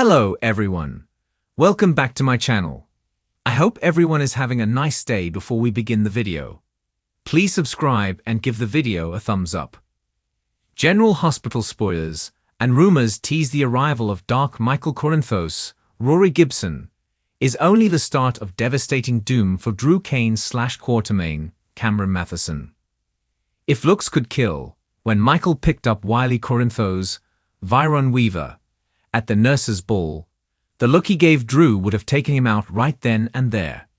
Hello everyone. Welcome back to my channel. I hope everyone is having a nice day before we begin the video. Please subscribe and give the video a thumbs up. General Hospital spoilers and rumors tease the arrival of Dark Michael Corinthos, Rory Gibson, is only the start of devastating doom for Drew Kane/Quatermain, Cameron Matheson. If looks could kill, when Michael picked up wily Corinthos, Viron Weaver, at the nurse's ball, the look he gave Drew would have taken him out right then and there.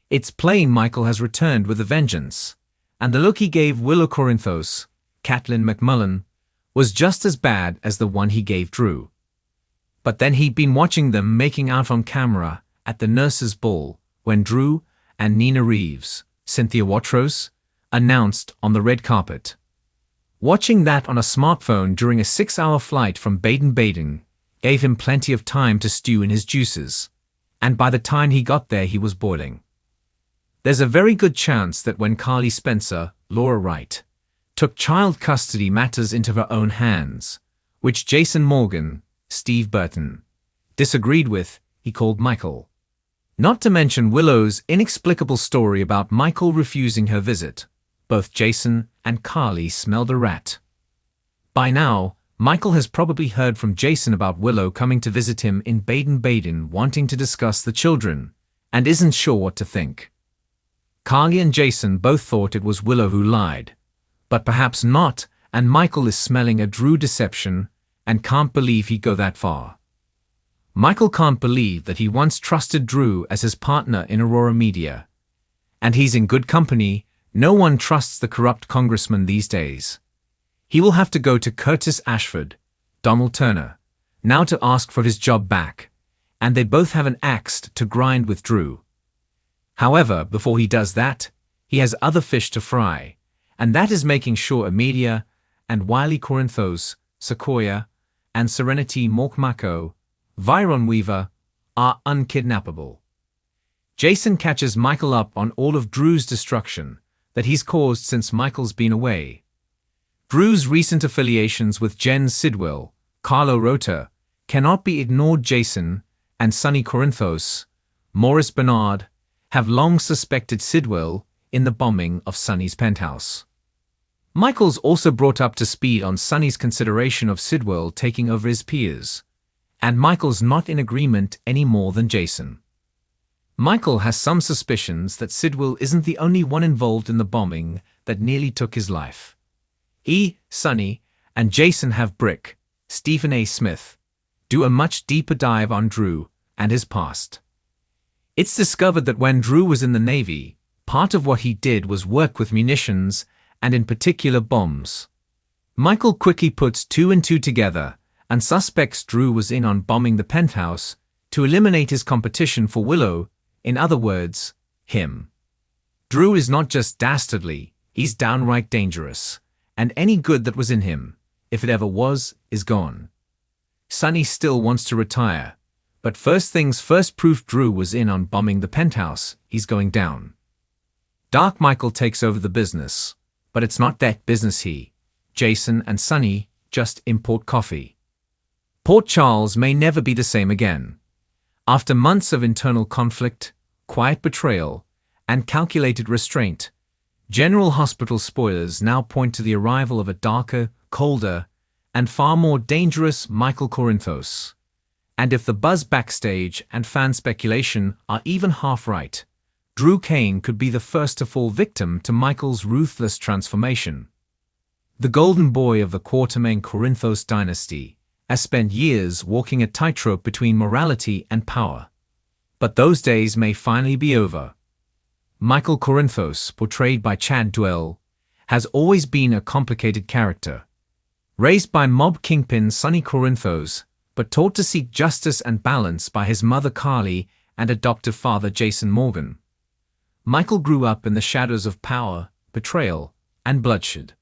It's plain Michael has returned with a vengeance, and the look he gave Willow Corinthos, Caitlin McMullen, was just as bad as the one he gave Drew. But then he'd been watching them making out on camera at the nurse's ball when Drew and Nina Reeves, Cynthia Watros, announced on the red carpet. Watching that on a smartphone during a 6-hour flight from Baden-Baden gave him plenty of time to stew in his juices, and by the time he got there he was boiling. There's a very good chance that when Carly Spencer, Laura Wright, took child custody matters into her own hands, which Jason Morgan, Steve Burton, disagreed with, he called Michael. Not to mention Willow's inexplicable story about Michael refusing her visit. Both Jason and Carly smelled a rat. By now, Michael has probably heard from Jason about Willow coming to visit him in Baden-Baden wanting to discuss the children, and isn't sure what to think. Carly and Jason both thought it was Willow who lied, but perhaps not, and Michael is smelling a Drew deception and can't believe he'd go that far. Michael can't believe that he once trusted Drew as his partner in Aurora Media. And he's in good company. No one trusts the corrupt congressman these days. He will have to go to Curtis Ashford, Donald Turner, now to ask for his job back, and they both have an axe to grind with Drew. However, before he does that, he has other fish to fry, and that is making sure Amelia and Wiley Corinthos, Sequoia, and Serenity Morkmako, Viron Weaver, are unkidnappable. Jason catches Michael up on all of Drew's destruction that he's caused since Michael's been away. Drew's recent affiliations with Jen Sidwell, Carlo Rota, cannot be ignored. Jason and Sonny Corinthos, Morris Bernard, have long suspected Sidwell in the bombing of Sonny's penthouse. Michael's also brought up to speed on Sonny's consideration of Sidwell taking over his peers, and Michael's not in agreement any more than Jason. Michael has some suspicions that Sidwell isn't the only one involved in the bombing that nearly took his life. He, Sonny, and Jason have Brick, Stephen A. Smith, do a much deeper dive on Drew and his past. It's discovered that when Drew was in the Navy, part of what he did was work with munitions and in particular bombs. Michael quickly puts 2 and 2 together and suspects Drew was in on bombing the penthouse to eliminate his competition for Willow. In other words, him. Drew is not just dastardly, he's downright dangerous, and any good that was in him, if it ever was, is gone. Sonny still wants to retire, but first things first, proof Drew was in on bombing the penthouse, he's going down. Dark Michael takes over the business, but it's not that business. Jason and Sonny just import coffee. Port Charles may never be the same again. After months of internal conflict, quiet betrayal, and calculated restraint, General Hospital spoilers now point to the arrival of a darker, colder, and far more dangerous Michael Corinthos. And if the buzz backstage and fan speculation are even half right, Drew Kane could be the first to fall victim to Michael's ruthless transformation. The golden boy of the Quatermain Corinthos dynasty has spent years walking a tightrope between morality and power. But those days may finally be over. Michael Corinthos, portrayed by Chad Duell, has always been a complicated character. Raised by mob kingpin Sonny Corinthos, but taught to seek justice and balance by his mother Carly and adoptive father Jason Morgan, Michael grew up in the shadows of power, betrayal, and bloodshed.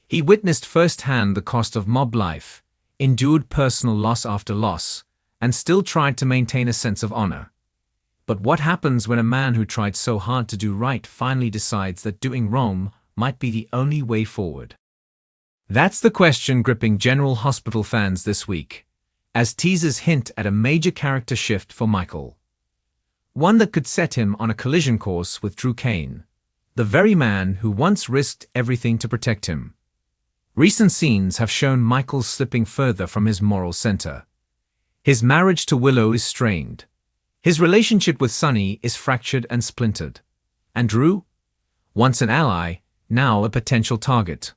He witnessed firsthand the cost of mob life, endured personal loss after loss, and still tried to maintain a sense of honor. But what happens when a man who tried so hard to do right finally decides that doing wrong might be the only way forward? That's the question gripping General Hospital fans this week. as teasers hint at a major character shift for Michael. One that could set him on a collision course with Drew Kane, the very man who once risked everything to protect him. Recent scenes have shown Michael slipping further from his moral center. His marriage to Willow is strained. His relationship with Sonny is fractured and splintered. And Drew? Once an ally, now a potential target.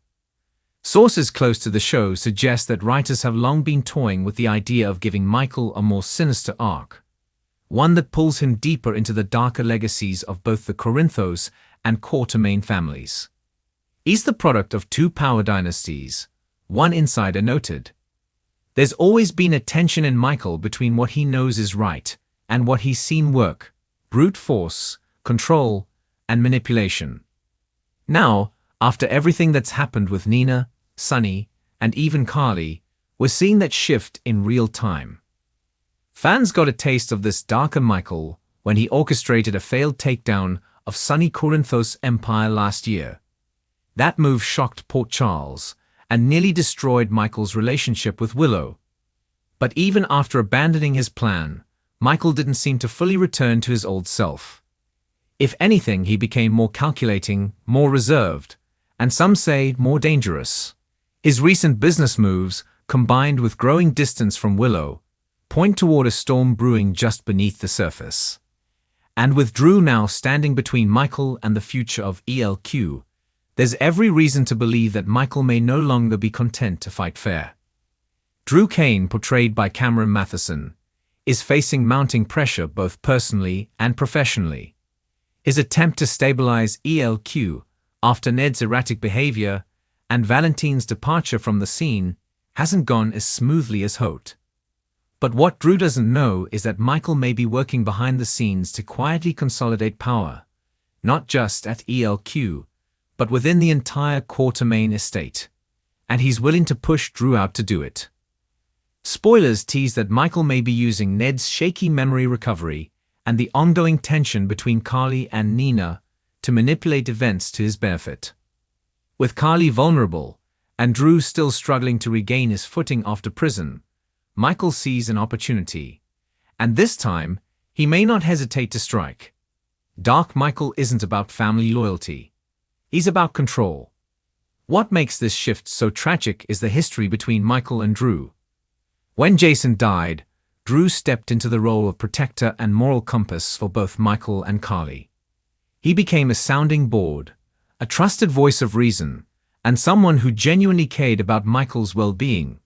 Sources close to the show suggest that writers have long been toying with the idea of giving Michael a more sinister arc, one that pulls him deeper into the darker legacies of both the Corinthos and Quatermain families. He's the product of two power dynasties, one insider noted. There's always been a tension in Michael between what he knows is right and what he's seen work: brute force, control, and manipulation. Now, after everything that's happened with Nina, Sonny, and even Carly, we're seeing that shift in real time. Fans got a taste of this darker Michael when he orchestrated a failed takedown of Sonny Corinthos' empire last year. That move shocked Port Charles and nearly destroyed Michael's relationship with Willow. But even after abandoning his plan, Michael didn't seem to fully return to his old self. If anything, he became more calculating, more reserved, and some say more dangerous. His recent business moves, combined with growing distance from Willow, point toward a storm brewing just beneath the surface. And with Drew now standing between Michael and the future of ELQ, there's every reason to believe that Michael may no longer be content to fight fair. Drew Kane, portrayed by Cameron Matheson, is facing mounting pressure both personally and professionally. His attempt to stabilize ELQ after Ned's erratic behavior and Valentine's departure from the scene hasn't gone as smoothly as hoped. But what Drew doesn't know is that Michael may be working behind the scenes to quietly consolidate power, not just at ELQ, but within the entire Quatermain estate, and he's willing to push Drew out to do it. Spoilers tease that Michael may be using Ned's shaky memory recovery and the ongoing tension between Carly and Nina to manipulate events to his benefit. With Carly vulnerable and Drew still struggling to regain his footing after prison, Michael sees an opportunity, and this time he may not hesitate to strike. Dark Michael isn't about family loyalty. He's about control. What makes this shift so tragic is the history between Michael and Drew. When Jason died, Drew stepped into the role of protector and moral compass for both Michael and Carly. He became a sounding board, a trusted voice of reason, and someone who genuinely cared about Michael's well-being.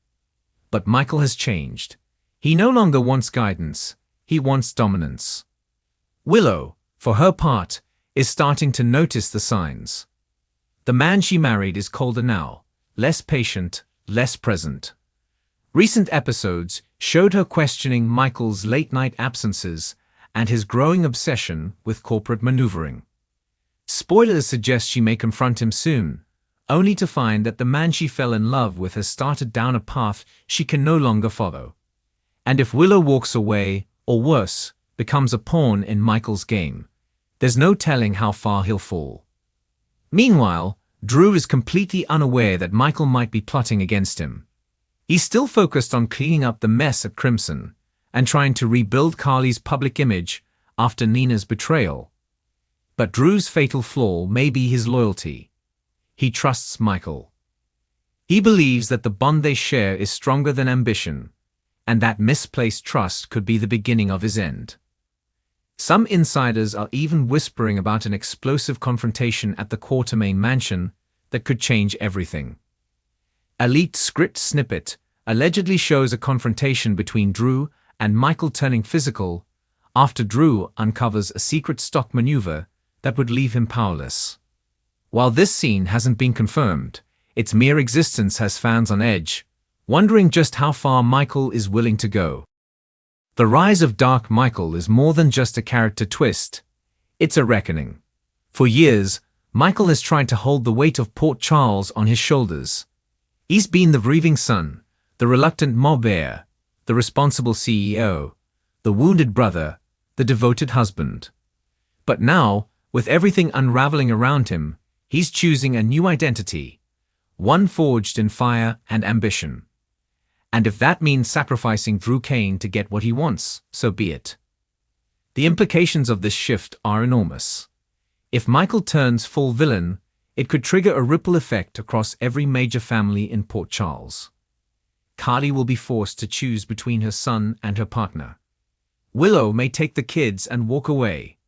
But Michael has changed. He no longer wants guidance, he wants dominance. Willow, for her part, is starting to notice the signs. The man she married is colder now, less patient, less present. Recent episodes showed her questioning Michael's late-night absences and his growing obsession with corporate maneuvering. Spoilers suggest she may confront him soon, only to find that the man she fell in love with has started down a path she can no longer follow. And if Willow walks away, or worse, becomes a pawn in Michael's game, there's no telling how far he'll fall. Meanwhile, Drew is completely unaware that Michael might be plotting against him. He's still focused on cleaning up the mess at Crimson and trying to rebuild Carly's public image after Nina's betrayal. But Drew's fatal flaw may be his loyalty. He trusts Michael. He believes that the bond they share is stronger than ambition, and that misplaced trust could be the beginning of his end. Some insiders are even whispering about an explosive confrontation at the Quatermain mansion that could change everything. A leaked script snippet allegedly shows a confrontation between Drew and Michael turning physical after Drew uncovers a secret stock maneuver that would leave him powerless. While this scene hasn't been confirmed, its mere existence has fans on edge, wondering just how far Michael is willing to go. The rise of Dark Michael is more than just a character twist. It's a reckoning. For years, Michael has tried to hold the weight of Port Charles on his shoulders. He's been the grieving son, the reluctant mob heir, the responsible CEO, the wounded brother, the devoted husband. But now, with everything unraveling around him, he's choosing a new identity, one forged in fire and ambition. And if that means sacrificing Drew Kane to get what he wants, so be it. The implications of this shift are enormous. If Michael turns full villain, it could trigger a ripple effect across every major family in Port Charles. Carly will be forced to choose between her son and her partner. Willow may take the kids and walk away.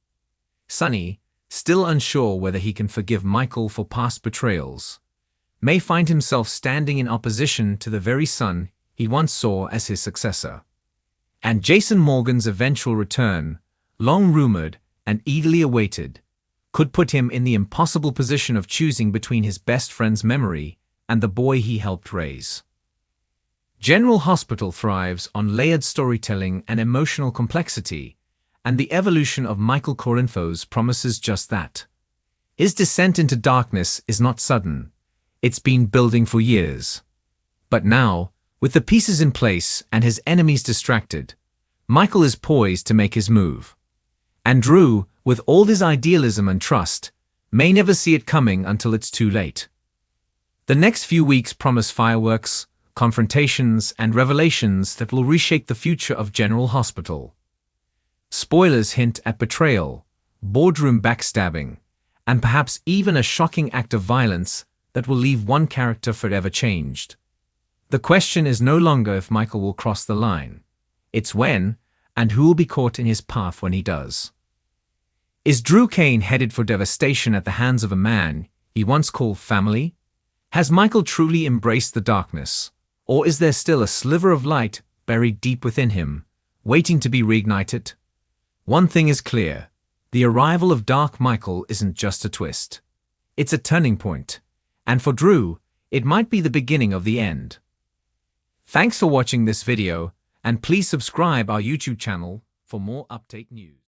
Sonny, still unsure whether he can forgive Michael for past betrayals, may find himself standing in opposition to the very son he once saw as his successor. And Jason Morgan's eventual return, long rumored and eagerly awaited, could put him in the impossible position of choosing between his best friend's memory and the boy he helped raise. General Hospital thrives on layered storytelling and emotional complexity, and the evolution of Michael Corinthos promises just that. His descent into darkness is not sudden. It's been building for years. But now, with the pieces in place and his enemies distracted, Michael is poised to make his move. And Drew, with all his idealism and trust, may never see it coming until it's too late. The next few weeks promise fireworks, confrontations, and revelations that will reshape the future of General Hospital. Spoilers hint at betrayal, boardroom backstabbing, and perhaps even a shocking act of violence that will leave one character forever changed. The question is no longer if Michael will cross the line. It's when, and who will be caught in his path when he does. Is Drew Kane headed for devastation at the hands of a man he once called family? Has Michael truly embraced the darkness? Or is there still a sliver of light buried deep within him, waiting to be reignited? One thing is clear. The arrival of Dark Michael isn't just a twist. It's a turning point. And for Drew, it might be the beginning of the end. Thanks for watching this video, and please subscribe our YouTube channel for more update news.